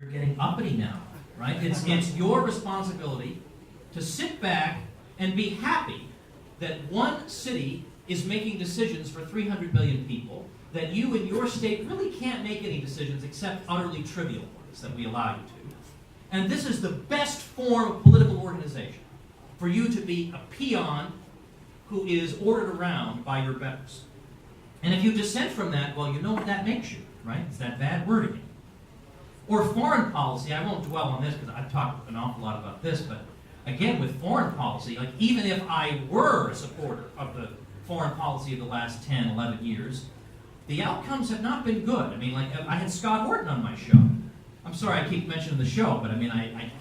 You're getting uppity now, right? It's your responsibility to sit back and be happy that one city is making decisions for 300 million people, that you in your state really can't make any decisions except utterly trivial ones that we allow you to. And this is the best form of political organization, for you to be a peon who is ordered around by your betters. And if you dissent from that, well, you know what that makes you, right? It's that bad word again. Or foreign policy, I won't dwell on this because I've talked an awful lot about this, but again, with foreign policy, like even if I were a supporter of the foreign policy of the last 10, 11 years, the outcomes have not been good. I mean, like I had Scott Horton on my show. I'm sorry I keep mentioning the show, but I mean,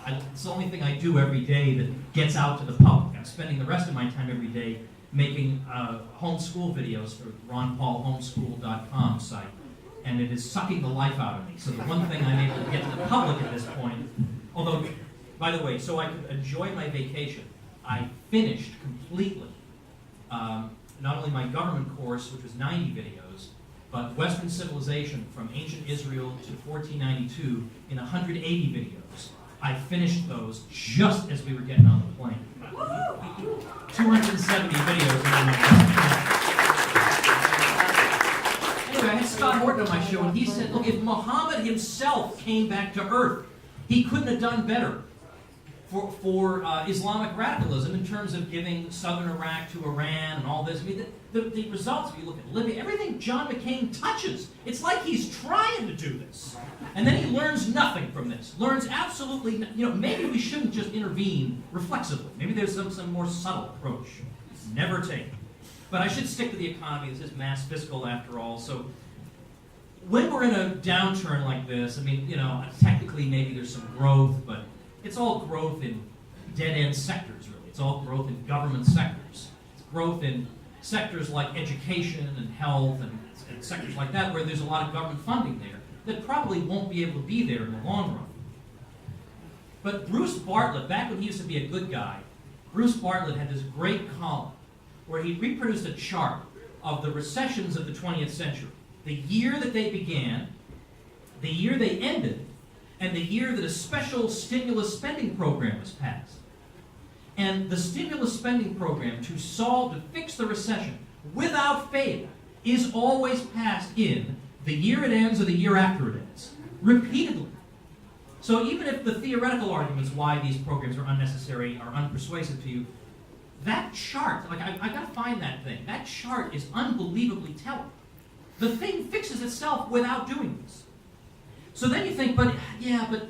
it's the only thing I do every day that gets out to the public. I'm spending the rest of my time every day making homeschool videos for ronpaulhomeschool.com site. And it is sucking the life out of me. So the one thing I'm able to get to the public at this point, although, by the way, so I could enjoy my vacation, I finished completely not only my government course, which was 90 videos, but Western Civilization from ancient Israel to 1492 in 180 videos. I finished those just as we were getting on the plane. 270 videos. Anyway, I had Scott Horton on my show, and he said, look, if Muhammad himself came back to earth, he couldn't have done better for Islamic radicalism in terms of giving southern Iraq to Iran and all this. I mean, the results, if you look at Libya, everything John McCain touches, it's like he's trying to do this. And then he learns nothing from this. Learns absolutely, maybe we shouldn't just intervene reflexively. Maybe there's some more subtle approach. Never taken. But I should stick to the economy. This is Mass Fiscal after all. So when we're in a downturn like this, I mean, technically maybe there's some growth, but it's all growth in dead-end sectors, really. It's all growth in government sectors. It's growth in sectors like education and health and sectors like that where there's a lot of government funding there that probably won't be able to be there in the long run. But Bruce Bartlett, back when he used to be a good guy, Bruce Bartlett had this great column where he reproduced a chart of the recessions of the 20th century. The year that they began, the year they ended, and the year that a special stimulus spending program was passed. And the stimulus spending program to fix the recession without fail is always passed in the year it ends or the year after it ends, repeatedly. So even if the theoretical arguments why these programs are unnecessary are unpersuasive to you, that chart, like I got to find that thing. That chart is unbelievably telling. The thing fixes itself without doing this. So then you think, but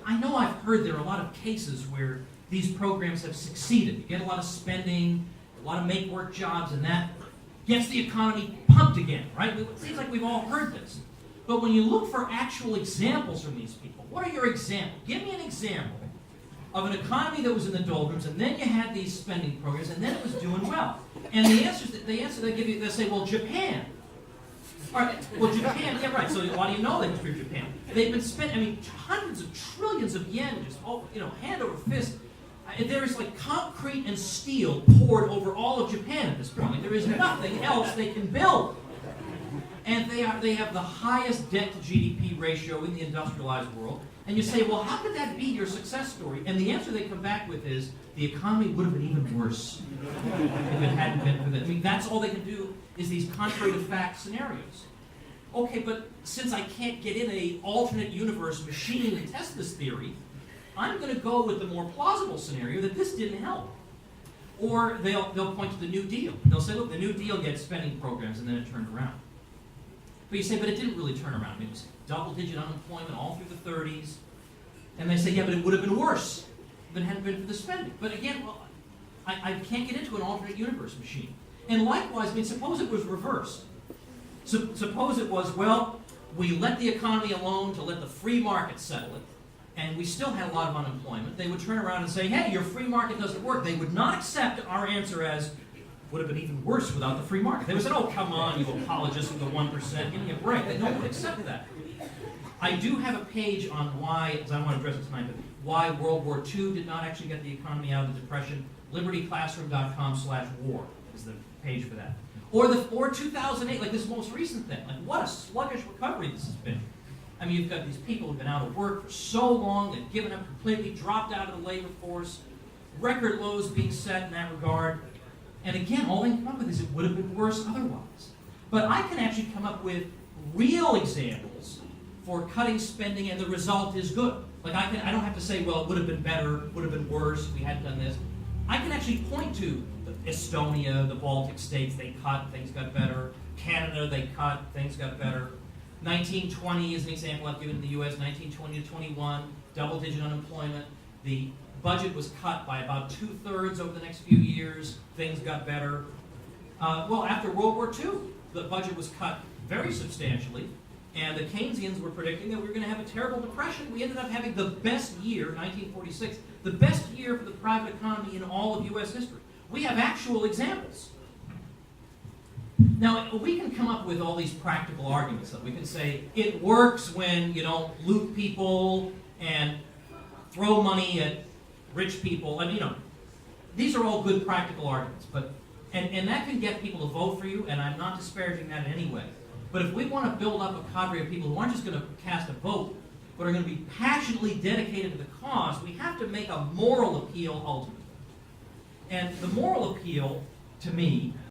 I know I've heard there are a lot of cases where these programs have succeeded. You get a lot of spending, a lot of make-work jobs, and that gets the economy pumped again, right? It seems like we've all heard this. But when you look for actual examples from these people, what are your examples? Give me an example of an economy that was in the doldrums, and then you had these spending programs, and then it was doing well. And the answer they give you, they say, well, Japan. All right, well, Japan, yeah, right. So why do you know the history of Japan? They've been spending, hundreds of trillions of yen, just hand over fist. There is like concrete and steel poured over all of Japan at this point. Like, there is nothing else they can build. And they have the highest debt to GDP ratio in the industrialized world. And you say, well, how could that be your success story? And the answer they come back with is, the economy would have been even worse if it hadn't been for that. I mean, that's all they can do is these contrary to fact scenarios. Okay, but since I can't get in an alternate universe machine to test this theory, I'm going to go with the more plausible scenario that this didn't help. Or they'll point to the New Deal. They'll say, look, the New Deal gets spending programs, and then it turned around. But you say, but it didn't really turn around. I mean, it was double-digit unemployment all through the 30s. And they say, yeah, but it would have been worse if it hadn't been for the spending. But again, well, I can't get into an alternate universe machine. And likewise, I mean, suppose it was reversed. Suppose it was, well, we let the economy alone to let the free market settle it, and we still had a lot of unemployment. They would turn around and say, hey, your free market doesn't work. They would not accept our answer as, would have been even worse without the free market. They would say, oh, come on, you apologists with the 1%, give me a break. No one would accept that. I do have a page on why, because I don't want to address it tonight, but why World War II did not actually get the economy out of the Depression. libertyclassroom.com/war is the page for that. Or 2008, like this most recent thing. Like, what a sluggish recovery this has been. I mean, you've got these people who've been out of work for so long, they've given up completely, dropped out of the labor force, record lows being set in that regard. And again, all they can come up with is it would have been worse otherwise. But I can actually come up with real examples for cutting spending and the result is good. Like I don't have to say, well, it would have been better, would have been worse if we hadn't done this. I can actually point to Estonia, the Baltic states, they cut, things got better. Canada, they cut, things got better. 1920 is an example I've given in the US, 1920 to 21, double-digit unemployment. The budget was cut by about 2/3 over the next few years, things got better. Well, after World War II, the budget was cut very substantially, and the Keynesians were predicting that we were going to have a terrible depression. We ended up having the best year, 1946, the best year for the private economy in all of US history. We have actual examples. Now, we can come up with all these practical arguments. We can say it works when you don't loot people and throw money at rich people. And, these are all good practical arguments. And that can get people to vote for you, and I'm not disparaging that in any way. But if we want to build up a cadre of people who aren't just going to cast a vote, but are going to be passionately dedicated to the cause, we have to make a moral appeal ultimately. And the moral appeal, to me,